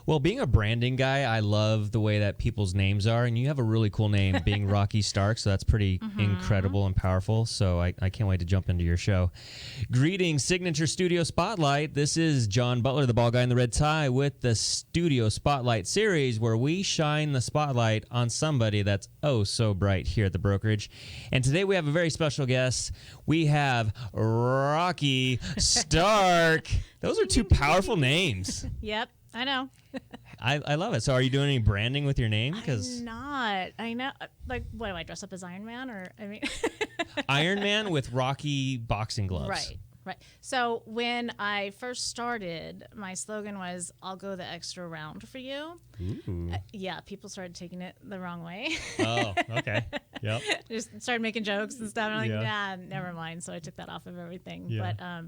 Well, being a branding guy, I love the way that people's names are, and you have a really cool name, being Rocky Stark, so that's pretty incredible and powerful, so I can't wait to jump into your show. Greetings, Signature Studio Spotlight. This is John Butler, the bald guy in the red tie, with the Studio Spotlight series, where we shine the spotlight on somebody that's oh so bright here at the brokerage. And today we have a very special guest. We have Rocky Stark. Those are two powerful names. Yep, I know. I love it. So are you doing any branding with your name? I'm not. I know. Like, what, do I dress up as Iron Man? Or, I mean... Iron Man with Rocky boxing gloves. Right. So when I first started, my slogan was, I'll go the extra round for you. Ooh. Yeah, people started taking it the wrong way. Oh, okay. Yep. Just started making jokes and stuff. And I'm like, Yeah. nah, never mind. So I took that off of everything. Yeah. But,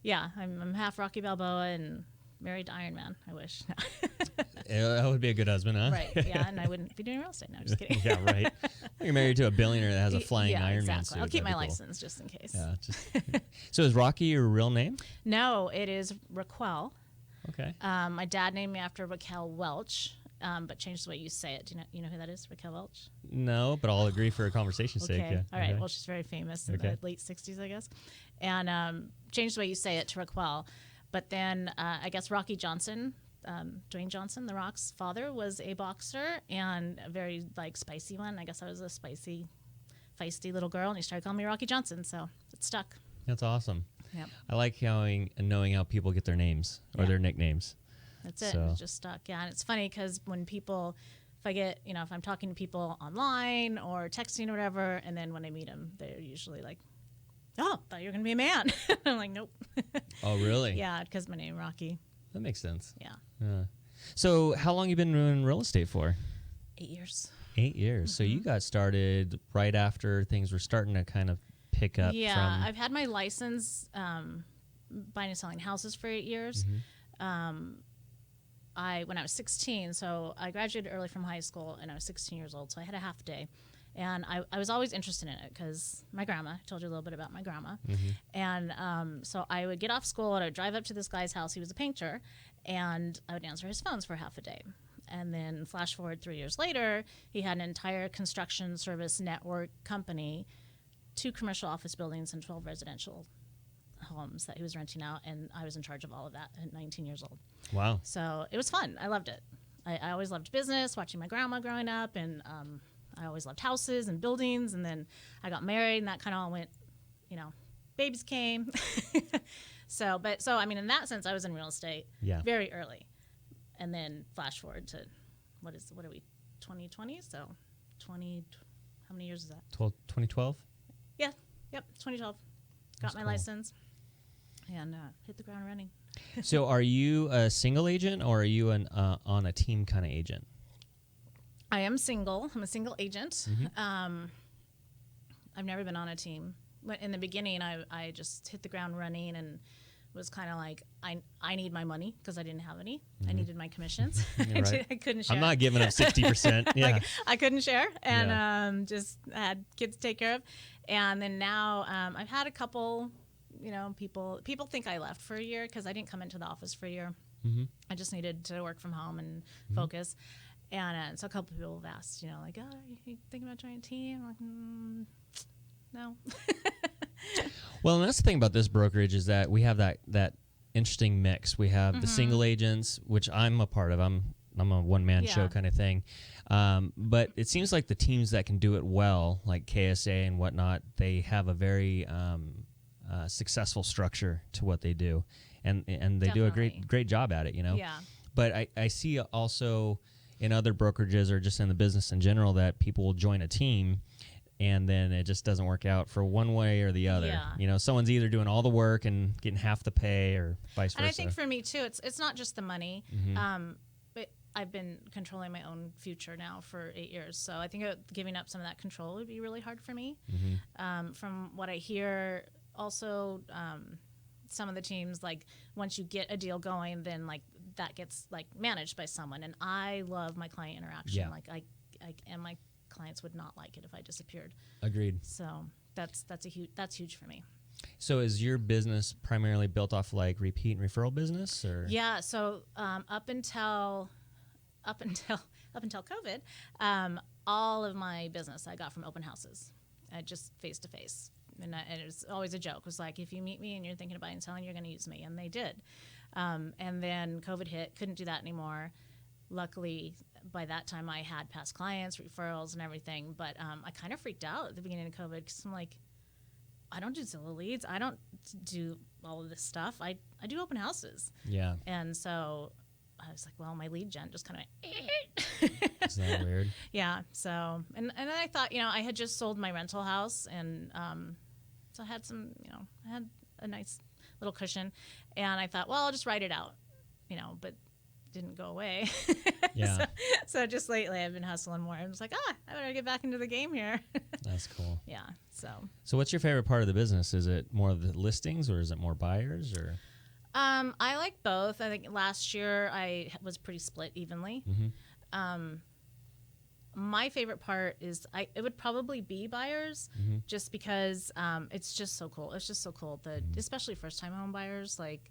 yeah, I'm half Rocky Balboa and married to Iron Man, I wish. That would be a good husband, huh? Right, yeah, and I wouldn't be doing real estate. No, I'm just kidding. Yeah, right. You're married to a billionaire that has a flying yeah, Iron exactly. Man suit. I'll keep That'd my be cool. license just in case. Yeah. So is Rocky your real name? No, it is Raquel. Okay. My dad named me after Raquel Welch, but changed the way you say it. Do you know who that is, Raquel Welch? No, but I'll agree for a conversation's sake. Yeah. All right. Okay. Well, she's very famous in the late 60s, I guess. And changed the way you say it to Raquel. But then I guess Rocky Johnson, Dwayne Johnson, The Rock's father, was a boxer and a very spicy one. I guess I was a spicy, feisty little girl, and he started calling me Rocky Johnson, so it stuck. That's awesome. Yep. I like knowing how people get their names or their nicknames. That's it. So. It just stuck. Yeah, and it's funny because when people, if I'm talking to people online or texting or whatever, and then when I meet them, they're usually like, "Oh, thought you were gonna be a man." I'm like, "Nope." Oh, really? Yeah, because my name Rocky. That makes sense. Yeah. So how long you been doing real estate for? 8 years. 8 years. So you got started right after things were starting to kind of pick up. Yeah, I've had my license buying and selling houses for 8 years. When I was 16, so I graduated early from high school, and I was 16 years old, so I had a half day. And I was always interested in it because my grandma, I told you a little bit about my grandma. And so I would get off school and I would drive up to this guy's house. He was a painter, and I would answer his phones for half a day. And then flash forward 3 years later, he had an entire construction service network company, 2 commercial office buildings and 12 residential homes that he was renting out. And I was in charge of all of that at 19 years old. Wow. So it was fun. I loved it. I always loved business, watching my grandma growing up, and I always loved houses and buildings, and then I got married, and that kind of all went, babies came. So I mean, in that sense, I was in real estate very early. And then flash forward to, what are we, 2020? So how many years is that? 2012? Yeah, yep, 2012. That's Got my cool. license and hit the ground running. So are you a single agent or are you on a team kind of agent? I am single. I'm a single agent. I've never been on a team. In the beginning, I just hit the ground running and was kind of like, I need my money because I didn't have any. I needed my commissions. Right. I couldn't share. I'm not giving up 60%. Yeah. I couldn't share, and just had kids to take care of. And then now I've had a couple, people think I left for a year because I didn't come into the office for a year. I just needed to work from home and focus. And so a couple people have asked, like, "Oh, are you thinking about joining a team?" I'm like, no. Well, and that's the thing about this brokerage is that we have that interesting mix. We have the single agents, which I'm a part of. I'm a one-man show kind of thing. But it seems like the teams that can do it well, like KSA and whatnot, they have a very successful structure to what they do. And they do a great job at it, Yeah. But I see also in other brokerages or just in the business in general that people will join a team and then it just doesn't work out for one way or the other. Yeah. Someone's either doing all the work and getting half the pay or vice versa. And I think for me too, it's not just the money. But I've been controlling my own future now for 8 years. So I think giving up some of that control would be really hard for me. From what I hear, also some of the teams, like once you get a deal going, then like that gets like managed by someone. And I love my client interaction. Yeah. Like I and my clients would not like it if I disappeared. Agreed. So that's huge for me. So is your business primarily built off like repeat and referral business, or? Yeah. So up until COVID, all of my business I got from open houses, just face to face, and it was always a joke. It was like, if you meet me and you're thinking of buying and selling, you're going to use me, and they did. And then COVID hit, couldn't do that anymore. Luckily, by that time, I had past clients, referrals, and everything. But I kind of freaked out at the beginning of COVID because I'm like, I don't do Zillow leads. I don't do all of this stuff. I do open houses. Yeah. And so I was like, well, my lead gen just kind of. Isn't that weird? Yeah. So, and then I thought, I had just sold my rental house, and so I had some, I had a nice little cushion, and I thought, well, I'll just write it out, but didn't go away. Yeah. So just lately I've been hustling more. I was like, I better get back into the game here. That's cool. Yeah. So what's your favorite part of the business? Is it more of the listings, or is it more buyers, or? I like both. I think last year I was pretty split evenly. Mm-hmm. My favorite part is it would probably be buyers, Mm-hmm. just because it's just so cool. It's just so cool that, especially first-time home buyers, like,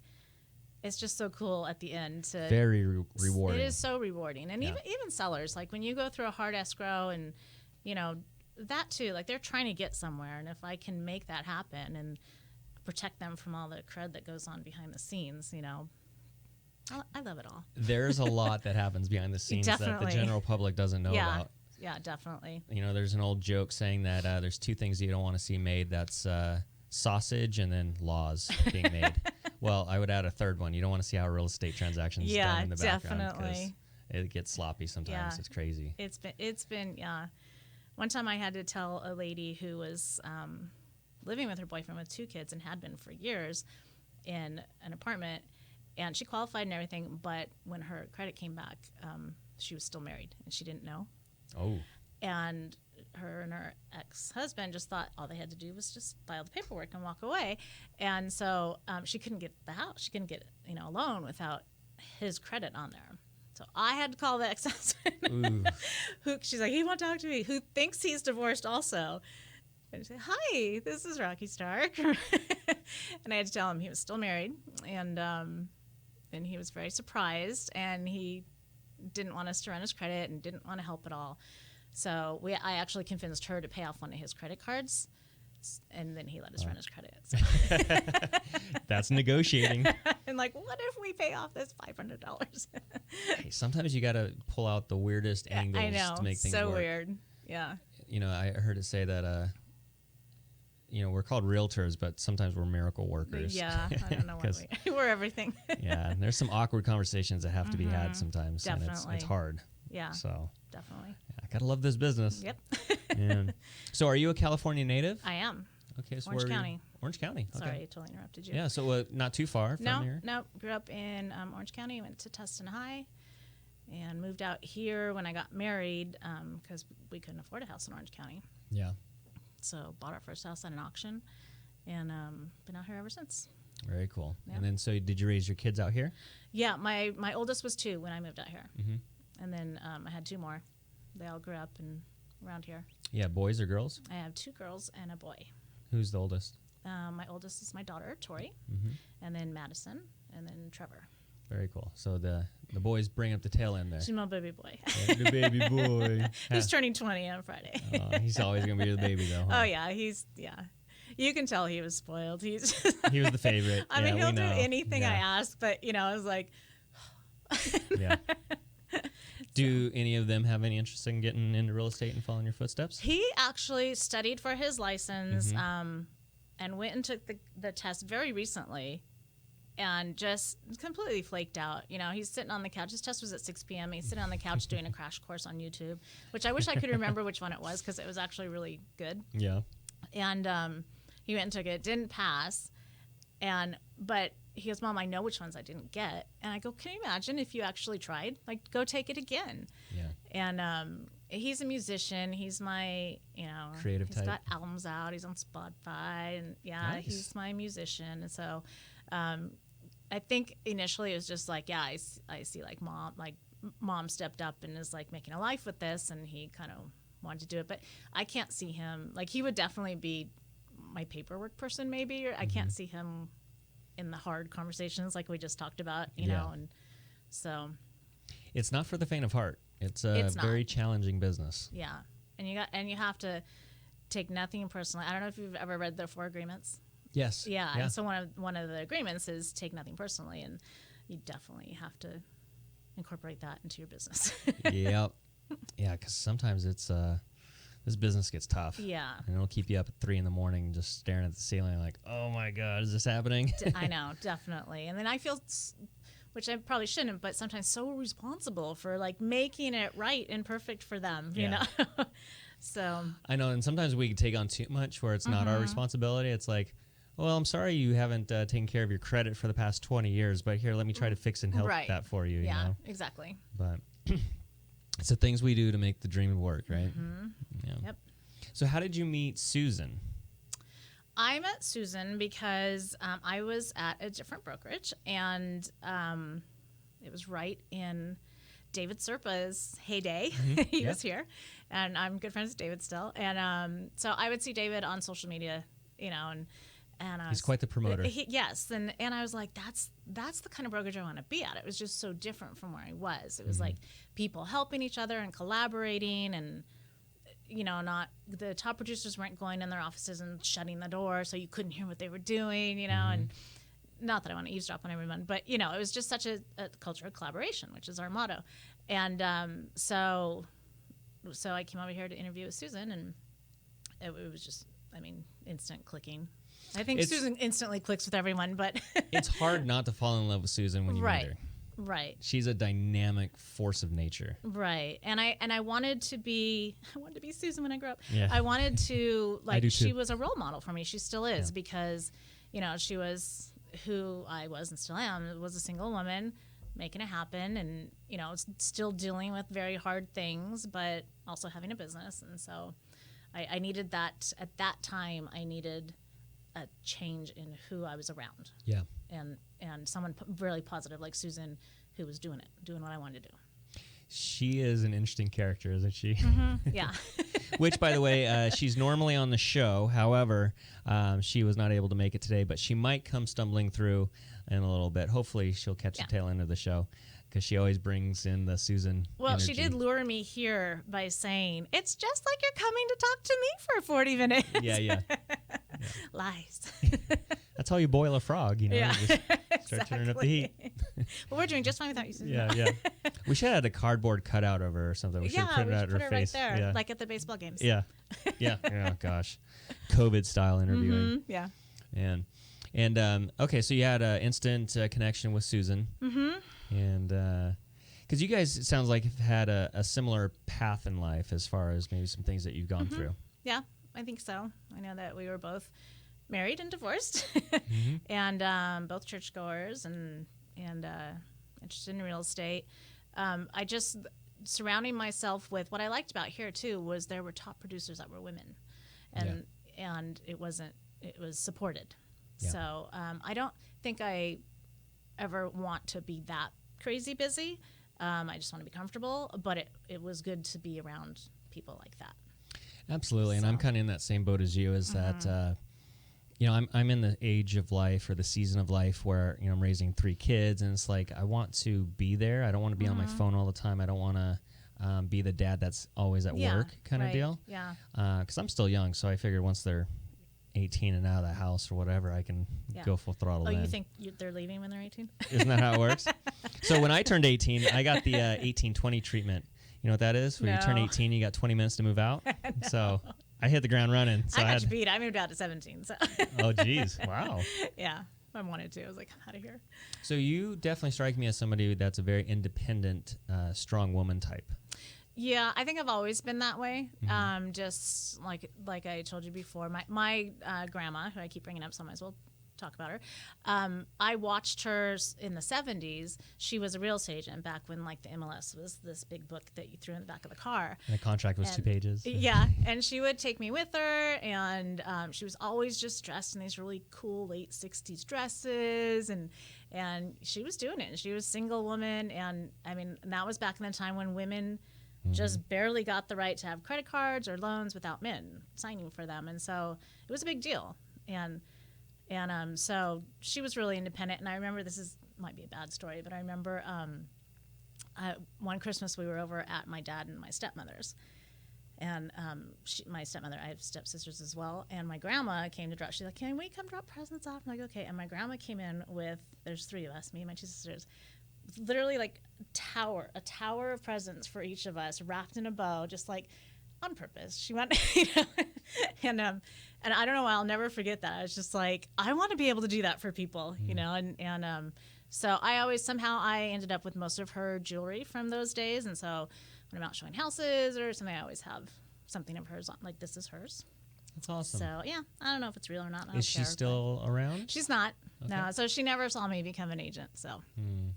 it's just so cool at the end to Very rewarding. It is so rewarding, and Yeah. even sellers, like when you go through a hard escrow, and that too, like they're trying to get somewhere, and if I can make that happen and protect them from all the crud that goes on behind the scenes, I love it all. There's a lot that happens behind the scenes that the Definitely. general public doesn't know about. Yeah, definitely. There's an old joke saying that there's two things you don't want to see made. That's sausage and then laws being made. Well, I would add a third one. You don't want to see how a real estate transaction is done in the background. Definitely. It gets sloppy sometimes. Yeah. It's crazy. It's been yeah. One time I had to tell a lady who was living with her boyfriend with 2 kids and had been for years in an apartment, and she qualified and everything, but when her credit came back, she was still married and she didn't know. Oh. And her ex-husband just thought all they had to do was just file the paperwork and walk away. And so she couldn't get the house. She couldn't get a loan without his credit on there. So I had to call the ex-husband. Who she's like, he won't talk to me. Who thinks he's divorced also. And she said, hi, this is Rocky Stark. And I had to tell him he was still married. And he was very surprised. And he didn't want us to run his credit and didn't want to help at all. So I actually convinced her to pay off one of his credit cards, and then he let us run his credit. So. That's negotiating. And like, what if we pay off this $500? Hey, sometimes you got to pull out the weirdest angles I know, to make things so work. weird. Yeah. I heard it say that we're called realtors, but sometimes we're miracle workers. Yeah, I don't know what we're everything. Yeah, and there's some awkward conversations that have to be had sometimes. Definitely. And it's hard. Yeah. So definitely. I gotta love this business. Yep. And so, are you a California native? I am. Okay, so Orange where are you? County. Orange County. Okay. Sorry, I totally interrupted you. Yeah, so not too far from here. No. Grew up in Orange County. Went to Tustin High, and moved out here when I got married because we couldn't afford a house in Orange County. Yeah. So bought our first house at an auction, and been out here ever since. Very cool. Yeah. And then, so did you raise your kids out here? Yeah, my oldest was 2 when I moved out here, Mm-hmm. and then I had 2 more. They all grew up around here. Yeah, boys or girls? I have 2 girls and a boy. Who's the oldest? My oldest is my daughter, Tori, Mm-hmm. and then Madison, and then Trevor. Very cool. So the boys bring up the tail end there. She's my baby boy. Yeah, the baby boy. Who's turning 20 on Friday. He's always going to be the baby, though. Huh? Oh, yeah. You can tell he was spoiled. He was the favorite. I mean, he'll do anything I Yeah. ask, but, I was like. Yeah. Do any of them have any interest in getting into real estate and following your footsteps? He actually studied for his license and went and took the test very recently and just completely flaked out. He's sitting on the couch. His test was at 6 p.m. He's sitting on the couch doing a crash course on YouTube, which I wish I could remember which one it was because it was actually really good. Yeah. And he went and took it, didn't pass. But he goes, Mom, I know which ones I didn't get. And I go, can you imagine if you actually tried? Like, go take it again. Yeah. And he's a musician. He's my, Creative he's type. got albums out. He's on Spotify. And, Nice. he's my musician. And so I think initially it was just like, I see like mom stepped up and is like making a life with this. And he kind of wanted to do it. But I can't see him. Like, he would definitely be my paperwork person maybe, or I can't see him in the hard conversations like we just talked about, you know, and so. It's not for the faint of heart. It's a very challenging business. Yeah. And you have to take nothing personally. I don't know if you've ever read the 4 agreements. Yes. Yeah. And so one of the agreements is take nothing personally, and you definitely have to incorporate that into your business. Yep. Yeah, because sometimes it's this business gets tough. Yeah. And it'll keep you up at 3 a.m. just staring at the ceiling like, oh my God, is this happening? I know, definitely. And then I feel, which I probably shouldn't, but sometimes so responsible for like making it right and perfect for them, you know? So. I know, and sometimes we take on too much where it's not our responsibility. It's like, well, I'm sorry you haven't taken care of your credit for the past 20 years, but here, let me try to fix and help that for you, you know? Exactly. But it's the things we do to make the dream work, right? Yeah. Yep. So how did you meet Susan? I met Susan because I was at a different brokerage, and it was right in David Serpa's heyday. He was here, and I'm good friends with David still. And so I would see David on social media, you know, and he's quite the promoter. Yes, and I was like, that's the kind of brokerage I want to be at. It was just so different from where I was. It was like people helping each other and collaborating, and you know, not the top producers weren't going in their offices and shutting the door so you couldn't hear what they were doing, you know, and not that I want to eavesdrop on everyone, but you know, it was just such a culture of collaboration, which is our motto. And so I came over here to interview with Susan, and it was just, I mean, instant clicking. I think Susan instantly clicks with everyone, but it's hard not to fall in love with Susan when you meet her. Right. She's a dynamic force of nature. Right. And I wanted to be Susan when I grew up. Yeah. I wanted to, like, she too. was a role model for me. She still is, because, you know, she was who I was and still am, was a single woman making it happen, and, you know, still dealing with very hard things, but also having a business. And so I needed that at that time. I needed a change in who I was around. Yeah. And someone really positive like Susan, who was doing what I wanted to do. She is an interesting character, isn't she? Yeah. Which, by the way, she's normally on the show. However, she was not able to make it today, but she might come stumbling through in a little bit. Hopefully, she'll catch the tail end of the show, because she always brings in the Susan energy. She did lure me here by saying, it's just like you're coming to talk to me for 40 minutes. Yeah. Lies. That's how you boil a frog, you know. Yeah. You just start turning up the heat. Well, we're doing just fine without you, Susan. Yeah. We should have had a cardboard cutout of her or something. We should have printed out her face. Right there, like at the baseball games. Yeah. Oh gosh, COVID style interviewing. Yeah. And okay, so you had an instant connection with Susan. And because you guys, it sounds like, have had a similar path in life as far as maybe some things that you've gone through. Yeah, I think so. I know that we were both married and divorced, and both churchgoers, and interested in real estate. I just surrounding myself with what I liked about here too was there were top producers that were women, and it was supported. Yeah. So I don't think I ever want to be that crazy busy. I just want to be comfortable, but it was good to be around people like that. Absolutely, and I'm kind of in that same boat as you. Is that you know, I'm in the age of life, or the season of life, where, you know, I'm raising 3 kids, and it's like I want to be there. I don't want to be on my phone all the time. I don't want to be the dad that's always at work kind of deal. Yeah. Because I'm still young, so I figured once they're 18 and out of the house or whatever, I can go full throttle. You think they're leaving when they're 18? Isn't that how it works? So when I turned 18, I got the 18-20 treatment. You know what that is? When you turn 18, you got 20 minutes to move out. So I hit the ground running. So I got you beat. I moved out at 17. So. Oh, geez. Wow. Yeah. I wanted to. I was like, I'm out of here. So you definitely strike me as somebody that's a very independent, strong woman type. Yeah, I think I've always been that way. Just like I told you before, my grandma, who I keep bringing up, so I might as well talk about her. I watched her in the 70s. She was a real estate agent back when, like, the MLS was this big book that you threw in the back of the car. And the contract was 2 pages. Yeah, and she would take me with her, and she was always just dressed in these really cool late 60s dresses, and she was doing it. And she was a single woman, and I mean, that was back in the time when women just barely got the right to have credit cards or loans without men signing for them, and so it was a big deal. So she was really independent. And I remember, might be a bad story, but I remember one Christmas we were over at my dad and my stepmother's. And my stepmother, I have stepsisters as well, and my grandma came to drop. She's like, "Can we come drop presents off?" I'm like, "Okay." And my grandma came in with, there's three of us, me and my two sisters, literally like a tower of presents for each of us, wrapped in a bow, just like on purpose. She went, and I don't know why, I'll never forget that. I was just like, I want to be able to do that for people, so I ended up with most of her jewelry from those days, and so when I'm out showing houses or something, I always have something of hers on. Like, this is hers. That's awesome. So, yeah, I don't know if it's real or not. Is she still around? She's not. Okay. No, so she never saw me become an agent. So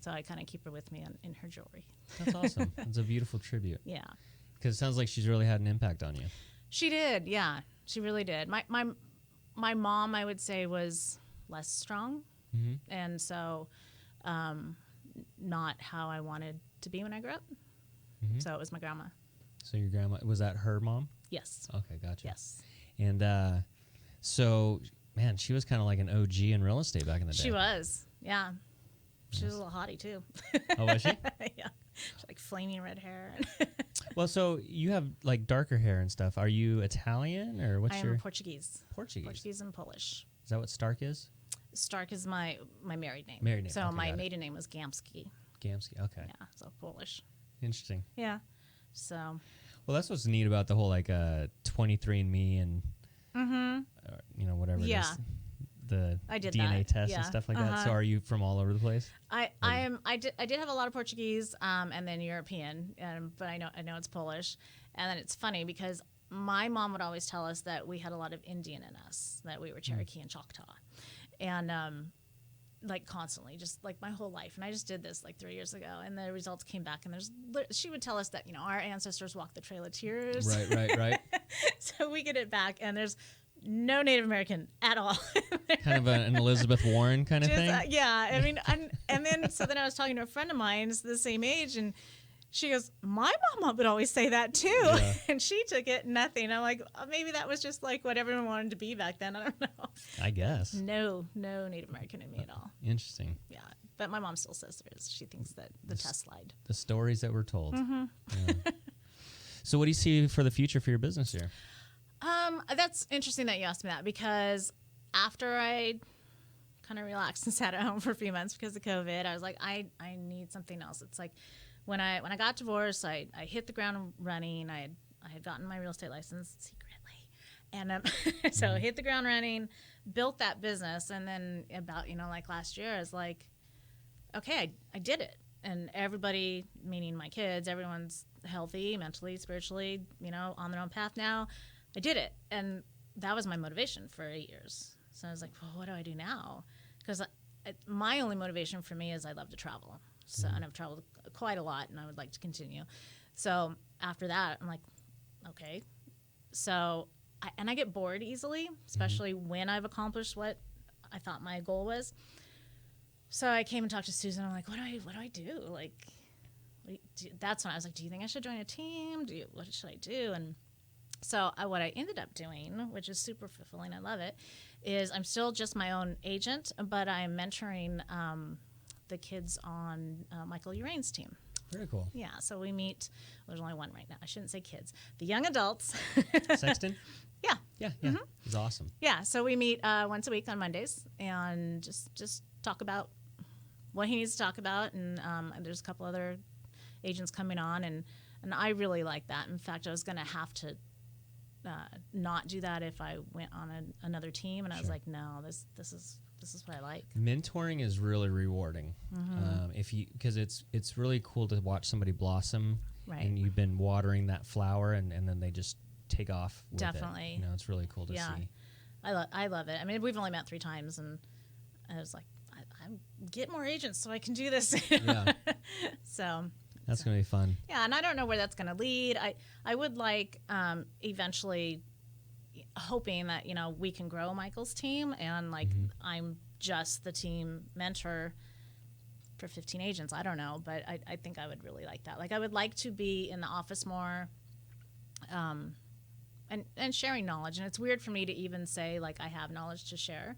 I kind of keep her with me in her jewelry. That's awesome. That's a beautiful tribute. Yeah. Because it sounds like she's really had an impact on you. She did, yeah. She really did. My mom, I would say, was less strong. Mm-hmm. And so not how I wanted to be when I grew up. Mm-hmm. So it was my grandma. So your grandma, was that her mom? Yes. Okay, gotcha. Yes. And so, man, she was kind of like an OG in real estate back in the day. She was, yeah. She was a little hottie, too. Oh, was she? Yeah. She like flaming red hair. Well, so you have like darker hair and stuff. Are you Italian or what's your? I'm Portuguese. Portuguese and Polish. Is that what Stark is? Stark is my married name. Married name. So okay, my maiden name was Gamski. Gamski. Okay. Yeah. So Polish. Interesting. Yeah. So. Well, that's what's neat about the whole like 23andMe and whatever. Yeah. It is, the I did DNA that. test Yeah. and stuff like that. So are you from all over the place? I did have a lot of Portuguese and then European, but I know it's Polish. And then it's funny because my mom would always tell us that we had a lot of Indian in us, that we were Cherokee and Choctaw, and like constantly, just like my whole life. And I just did this like 3 years ago, and the results came back, and she would tell us that our ancestors walked the Trail of Tears. Right. So we get it back, and there's no Native American at all. Kind of an Elizabeth Warren kind of thing. Yeah, I mean, and then I was talking to a friend of mine, the same age, and she goes, "My mama would always say that too," yeah. And she took it nothing. I'm like, maybe that was just like what everyone wanted to be back then. I don't know. I guess. No Native American in me at all. Interesting. Yeah, but my mom still says there is. She thinks that the test lied. The stories that were told. Mm-hmm. Yeah. So, what do you see for the future for your business here? That's interesting that you asked me that, because after I kind of relaxed and sat at home for a few months because of COVID, I was like, I need something else. It's like when I got divorced, I hit the ground running. I had gotten my real estate license secretly, and so I hit the ground running, built that business, and then about like last year, I was like, okay, I did it, and everybody, meaning my kids, everyone's healthy, mentally, spiritually, on their own path now. I did it, and that was my motivation for 8 years. So I was like, well, what do I do now? Because my only motivation for me is I love to travel. So, and I've traveled quite a lot, and I would like to continue. So after that, I'm like, okay. So, I get bored easily, especially when I've accomplished what I thought my goal was. So I came and talked to Susan. I'm like, what do I do? Like, that's when I was like, do you think I should join a team? What should I do? And so what I ended up doing, which is super fulfilling, I love it, is I'm still just my own agent, but I'm mentoring the kids on Michael Urane's team. Very cool. Yeah, so we meet, there's only one right now. I shouldn't say kids. The young adults. Sexton? Yeah. Yeah. Mm-hmm. He's awesome. Yeah, so we meet once a week on Mondays and just talk about what he needs to talk about. And there's a couple other agents coming on, and I really like that. In fact, I was going to have to not do that if I went on another team, and I was like, no, this is what I like. Mentoring is really rewarding, because it's really cool to watch somebody blossom, right? And you've been watering that flower, and then they just take off with Definitely. it. It's really cool to see. I love it. I mean, we've only met 3 times, and I was like, I get more agents so I can do this. Yeah. So that's going to be fun. Yeah, and I don't know where that's going to lead. I would like eventually, hoping that we can grow Michael's team, and like I'm just the team mentor for 15 agents. I don't know, but I think I would really like that. Like I would like to be in the office more, and sharing knowledge. And it's weird for me to even say like I have knowledge to share,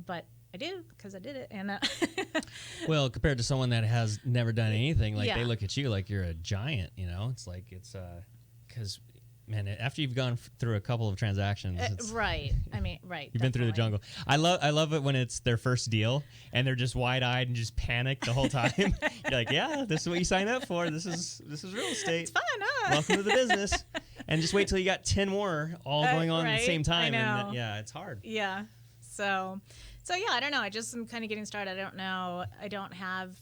but I do because I did it. And well, compared to someone that has never done anything, like Yeah. they look at you like you're a giant. It's like because man, after you've gone through a couple of transactions, right. I mean, right. You've been through the jungle. I love it when it's their first deal and they're just wide-eyed and just panicked the whole time. You're like, yeah, this is what you signed up for. This is real estate. It's fun, huh? Welcome to the business. And just wait till you got 10 more all going on at the right? same time. I And know. yeah, it's hard. Yeah. So yeah, I don't know. I just am kind of getting started. I don't know. I don't have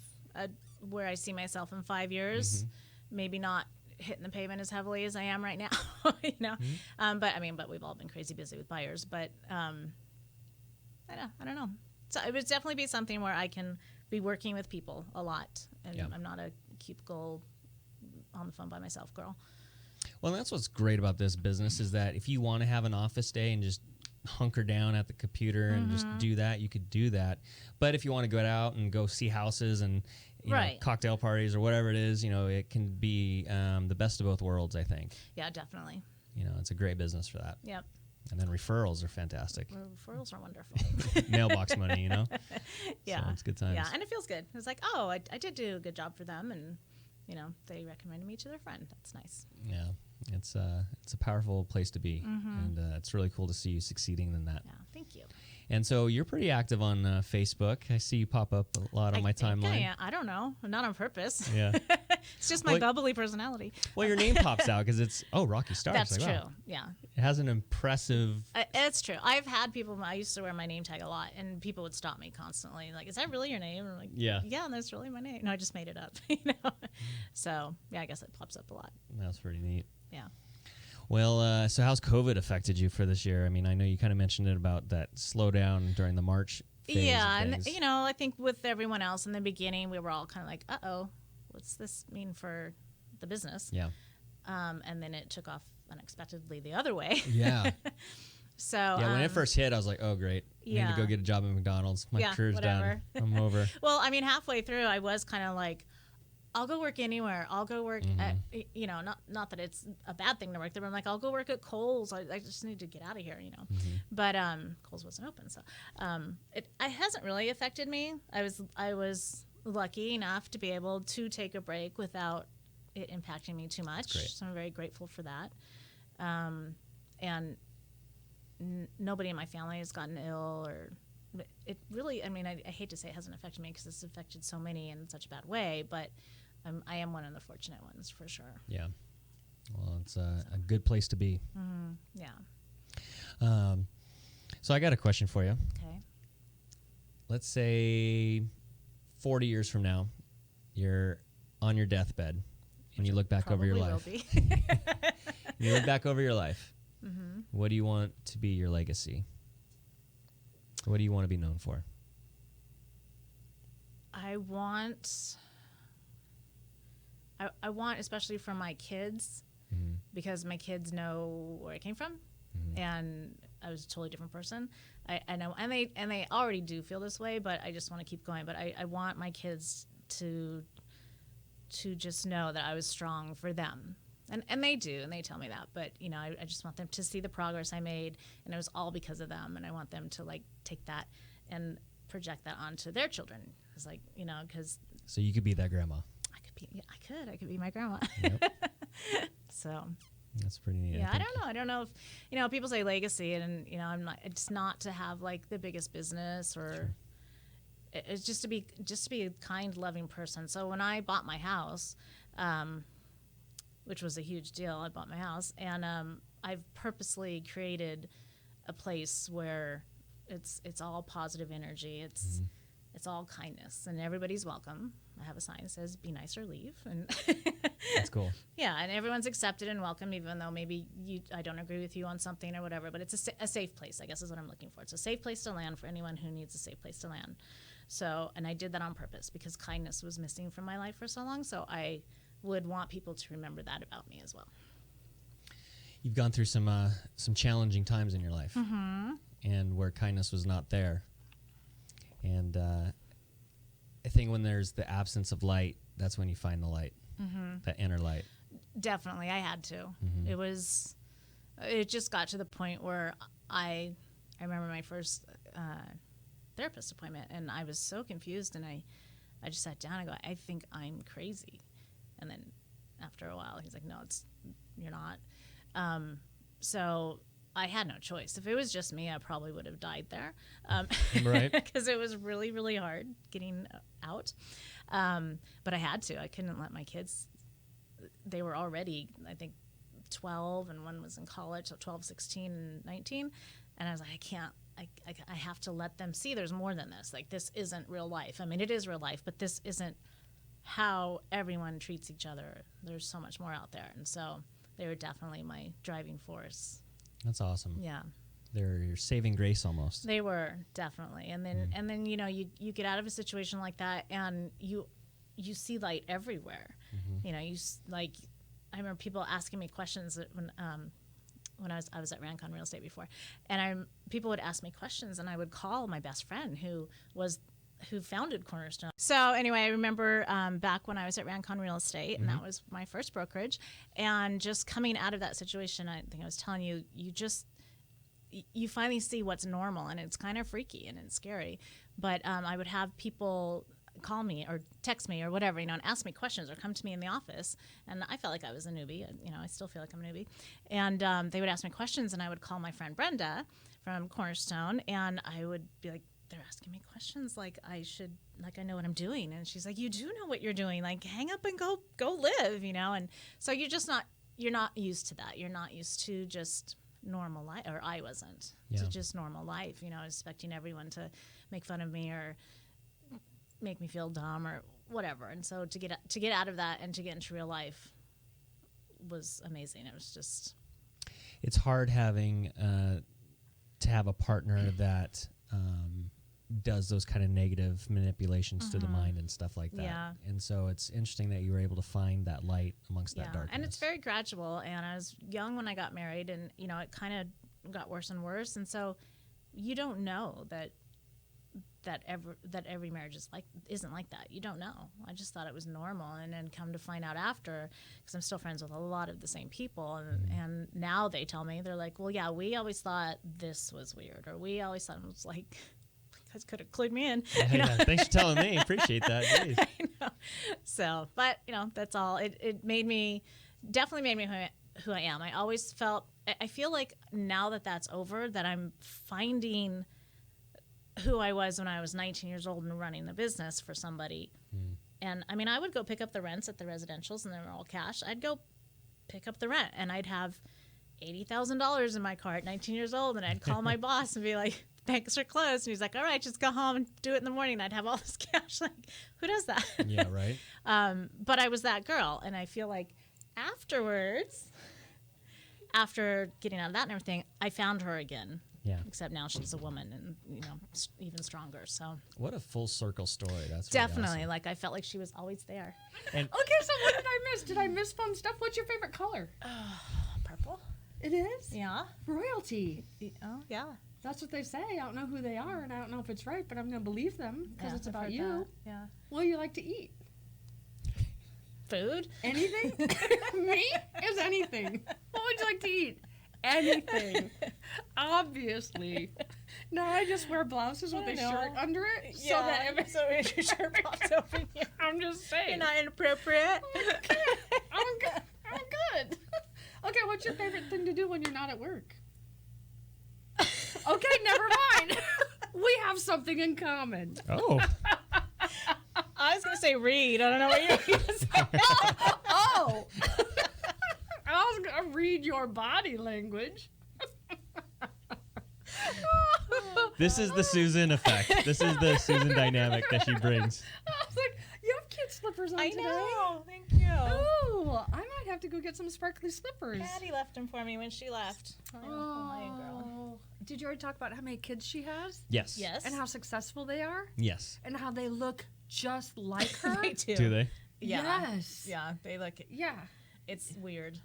where I see myself in 5 years. Maybe not hitting the pavement as heavily as I am right now, but we've all been crazy busy with buyers. But I don't know. So it would definitely be something where I can be working with people a lot, and Yeah. I'm not a cubicle on the phone by myself girl. Well, that's what's great about this business is that if you want to have an office day and just hunker down at the computer and just do that, you could do that. But if you want to go out and go see houses and you know, Right. cocktail parties or whatever it is, it can be the best of both worlds, I think. Yeah, definitely. It's a great business for that. Yep. And then referrals are fantastic. Referrals are wonderful. Mailbox money, Yeah. So it's good times. Yeah, and it feels good. It's like, oh, I did do a good job for them, and they recommended me to their friend. That's nice. Yeah. It's a powerful place to be, and it's really cool to see you succeeding in that. Yeah, thank you. And so you're pretty active on Facebook. I see you pop up a lot on my timeline. I don't know. Not on purpose. Yeah. It's just my Well, bubbly personality. Well, your name pops out because it's Rocky Stars. That's like, true. wow. Yeah. It has an impressive. It's true. I've had people. I used to wear my name tag a lot, and people would stop me constantly. Like, "Is that really your name?" And I'm like, Yeah. Yeah, that's really my name. No, I just made it up. So yeah, I guess it pops up a lot. That's pretty neat. Yeah. Well, so how's COVID affected you for this year? I mean, I know you kind of mentioned it about that slowdown during the March phase Yeah, of and things. I think with everyone else in the beginning, we were all kind of like, "Uh-oh, what's this mean for the business?" Yeah. And then it took off unexpectedly the other way. Yeah. So Yeah, when it first hit, I was like, oh, great. I need to Yeah. go get a job at McDonald's. My Yeah, career's whatever. done. I'm over. Well, I mean, halfway through, I was kind of like, I'll go work anywhere. I'll go work at, not that it's a bad thing to work there, but I'm like, I'll go work at Kohl's. I just need to get out of here, But Kohl's wasn't open, so it hasn't really affected me. I was lucky enough to be able to take a break without it impacting me too much. great. So I'm very grateful for that. And nobody in my family has gotten ill or. It really, I mean, I hate to say it hasn't affected me because it's affected so many in such a bad way, but I am one of the fortunate ones for sure. Yeah. Well, it's a good place to be. Yeah. So I got a question for you. Okay. Let's say 40 years from now, you're on your deathbed and you look back over your life. Probably will be. You look back over your life. What do you want to be your legacy? What do you want to be known for? I want, especially for my kids, because my kids know where I came from, and I was a totally different person. I know, and they already do feel this way, but I just want to keep going. But I want my kids to just know that I was strong for them. And they do, and they tell me that. But, I just want them to see the progress I made, and it was all because of them. And I want them to, take that and project that onto their children. It's like, because... So you could be that grandma. I could be my grandma. Yep. So... That's pretty neat. Yeah, I don't know. I don't know if, people say legacy, and, I'm not... It's not to have, the biggest business or... Sure. It's just to be a kind, loving person. So when I bought my house... which was a huge deal. I bought my house, and I've purposely created a place where it's all positive energy. It's all kindness, and everybody's welcome. I have a sign that says "Be nice or leave," and That's cool. yeah, and everyone's accepted and welcome, even though maybe I don't agree with you on something or whatever. But it's a safe place, I guess, is what I'm looking for. It's a safe place to land for anyone who needs a safe place to land. So, and I did that on purpose because kindness was missing from my life for so long. So I would want people to remember that about me as well. You've gone through some challenging times in your life, and where kindness was not there. And I think when there's the absence of light, that's when you find the light, that inner light. Definitely, I had to. It was it just got to the point where I remember my first therapist appointment, and I was so confused, and I just sat down and go, I think I'm crazy. And then after a while, he's like, no, you're not. So I had no choice. If it was just me, I probably would have died there. Right. Because it was really, really hard getting out. But I had to. I couldn't let my kids, they were already, I think, 12, and one was in college, so 12, 16, and 19. And I was like, I have to let them see there's more than this. Like, this isn't real life. I mean, it is real life, but this isn't how everyone treats each other. There's so much more out there. And so they were definitely my driving force. That's awesome. Yeah. They're your saving grace almost. They were, definitely. And then you know, you get out of a situation like that, and you see light everywhere. You know, like, I remember people asking me questions when I was at Rancon Real Estate before, and people would ask me questions, and I would call my best friend who founded Cornerstone. So anyway, I remember back when I was at Rancon Real Estate, and that was my first brokerage, and just coming out of that situation, I think I was telling you, you finally see what's normal, and it's kind of freaky and it's scary. But I would have people call me or text me or whatever, you know, and ask me questions or come to me in the office. And I felt like I was a newbie. You know, I still feel like I'm a newbie. And they would ask me questions, and I would call my friend Brenda from Cornerstone, and I would be like, they're asking me questions like I know what I'm doing. And she's like, you do know what you're doing. Like, hang up and go live, you know? And so you're not used to that. You're not used to just normal life, or I wasn't, to just normal life, you know, expecting everyone to make fun of me or make me feel dumb or whatever. And so to get out of that and to get into real life was amazing. It was just, it's hard having to have a partner that does those kind of negative manipulations to the mind and stuff like that. Yeah. And so it's interesting that you were able to find that light amongst that darkness. And it's very gradual. And I was young when I got married, and you know, it kind of got worse and worse. And so you don't know that every marriage isn't like that. You don't know. I just thought it was normal, and then come to find out after, because I'm still friends with a lot of the same people, and now they tell me, they're like, well, yeah, we always thought this was weird, or we always thought it was like, you guys could have clued me in. Yeah, yeah. Thanks for telling me. Appreciate that. Jeez. I know. So, but you know, that's all. It definitely made me who I am. I always felt. I feel like now that that's over, that I'm finding who I was when I was 19 years old and running the business for somebody. And I mean, I would go pick up the rents at the residentials, and they were all cash. I'd go pick up the rent, and I'd have $80,000 in my car at 19 years old, and I'd call my boss and be like, banks are closed. And he's like, all right, just go home and do it in the morning. And I'd have all this cash. Like, who does that? Yeah, right. But I was that girl. And I feel like afterwards, after getting out of that and everything, I found her again. Yeah. Except now she's a woman, and you know, even stronger. So what a full circle story. That's definitely really awesome. like I felt like she was always there. And Okay, so what did I miss? Did I miss fun stuff? What's your favorite color? Purple. It is? Yeah. Royalty. Oh yeah. That's what they say. I don't know who they are, and I don't know if it's right, but I'm going to believe them because Yeah, it's I've about heard you. that. Yeah. What do you like to eat? Food. Anything? Me? Is anything. What would you like to eat? Anything. Obviously. No, I just wear blouses with a shirt under it. Yeah. So that your shirt pops open. I'm just saying. You're not inappropriate. I'm good. I'm good. Okay, what's your favorite thing to do when you're not at work? Okay, never mind. We have something in common. oh, I was gonna say read. I don't know what you're gonna say. Oh. I was going to read your body language. this is the Susan effect. This is the Susan dynamic that she brings. I was like, you have cute slippers on I today. know. Thank you. Oh, I might have to go get some sparkly slippers. Patty left them for me when she left. Oh, Hawaiian girl. Did you already talk about how many kids she has? Yes. Yes. And how successful they are? Yes. And how they look just like her? They do. Do they? Yeah. Yes. Yeah. They look. Yeah. It's weird.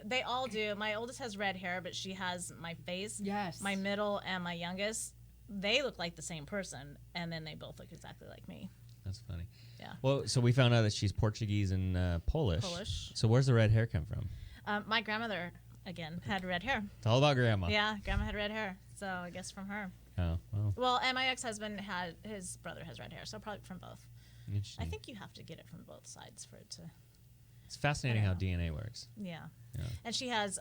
They all do. My oldest has red hair, but she has my face. Yes. My middle and my youngest, they look like the same person, and then they both look exactly like me. That's funny. Yeah. Well, so we found out that she's Portuguese and Polish. Polish. So where's the red hair come from? My grandmother again, had red hair. It's all about grandma. Yeah, grandma had red hair. So I guess from her. Oh, well. Well, and my ex-husband his brother has red hair, so probably from both. Interesting. I think you have to get it from both sides for it to. It's fascinating how DNA works. Yeah. Yeah. And she has